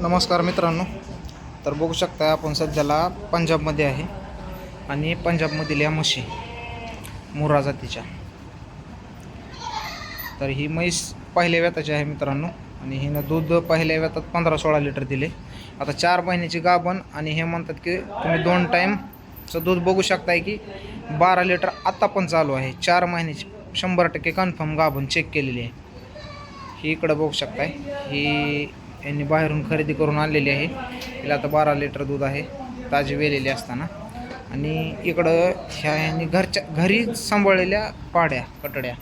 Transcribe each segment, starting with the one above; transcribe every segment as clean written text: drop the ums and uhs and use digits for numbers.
नमस्कार मित्रांनो. तर बघू शकता आपण सध्याला पंजाबमध्ये आहे आणि पंजाबमधील या म्हशी मुर्रा जातीच्या. तर ही म्हैस पहिल्या व्यताची आहे मित्रांनो आणि हिनं दूध पहिल्या व्यतात 15-16 लिटर दिले. आता 4 महिन्याची गाभण आणि हे म्हणतात की तुम्ही 2 टाईमचं दूध बघू शकताय की 12 लिटर आत्ता पण चालू आहे. 4 महिन्याची 100% कन्फर्म गाभण चेक केलेली आहे. ही इकडं बघू शकताय, ही यांनी बाहेरून खरेदी करून आणलेली आहे. हिला आता 12 लिटर दूध आहे ताजी वेलेली असताना. आणि इकडं ह्या यांनी घरी सांभाळलेल्या पाड्या कटड्या.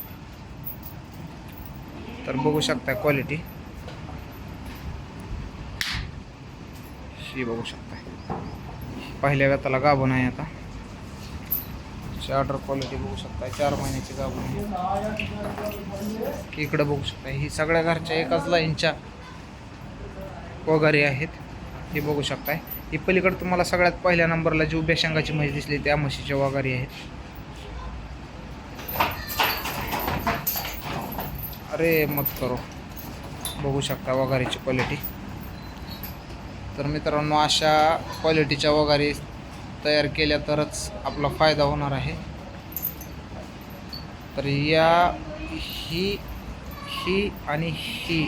तर बघू शकता क्वालिटी ही बघू शकता. पहिल्या व्यताला गाभण आहे. आता ऑर्डर क्वालिटी बघू शकता. 4 महिन्याची गाभण आहे. इकडं बघू शकता, ही सगळ्या घरच्या एकाच लाईनच्या वगैरे आहेत. हे बघू शकताय. ही पलीकडे तुम्हाला सगळ्यात पहिल्या नंबरला जी उभ्या शेंगाची म्हैस दिसली त्या म्हशीच्या वगैरे आहेत. अरे मत करो, बघू शकता वगैरेची क्वालिटी. तर मित्रांनो, अशा क्वालिटीच्या वगैरे तयार केल्या तरच आपला फायदा होणार आहे. तर ही आणि ही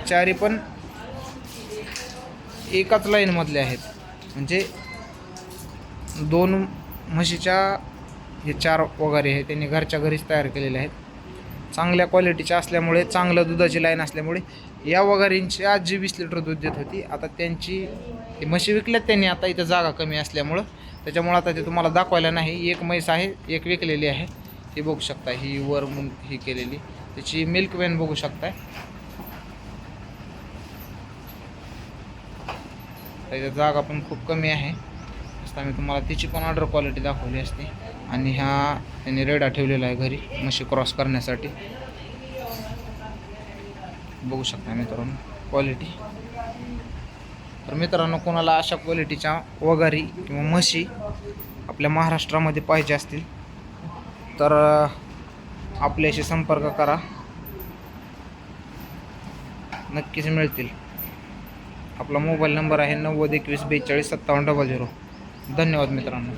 चारी पण एकाच लाईनमधले आहेत. म्हणजे 2 म्हशीच्या हे 4 वगैरे आहेत त्यांनी घरच्या घरीच तयार केलेले आहेत. चांगल्या क्वालिटीच्या असल्यामुळे, चांगलं दुधाची लाईन असल्यामुळे या वगैरेंची आज जी 20 लिटर दूध देत होती, आता त्यांची म्हशी विकल्यात त्यांनी. आता इथं जागा कमी असल्यामुळं त्याच्यामुळं आता ते तुम्हाला दाखवायला नाही. एक म्हैस आहे, एक विकलेली आहे. हे बघू शकता, ही वर ही केलेली त्याची मिल्क वॅन बघू शकताय. त्याच्या जागा पण खूप कमी आहे. असता मी तुम्हाला तिची पण ऑर्डर क्वालिटी दाखवली असते. आणि ह्या त्यांनी रेडा ठेवलेला आहे घरी म्हशी क्रॉस करण्यासाठी. बघू शकता मित्रांनो क्वालिटी. तर मित्रांनो, कोणाला अशा क्वालिटीच्या वगारी किंवा म्हशी आपल्या महाराष्ट्रामध्ये पाहिजे असतील तर आपल्याशी संपर्क करा, नक्कीच मिळतील. आपला मोबाईल नंबर आहे 90 21 42 5700. धन्यवाद मित्रांनो.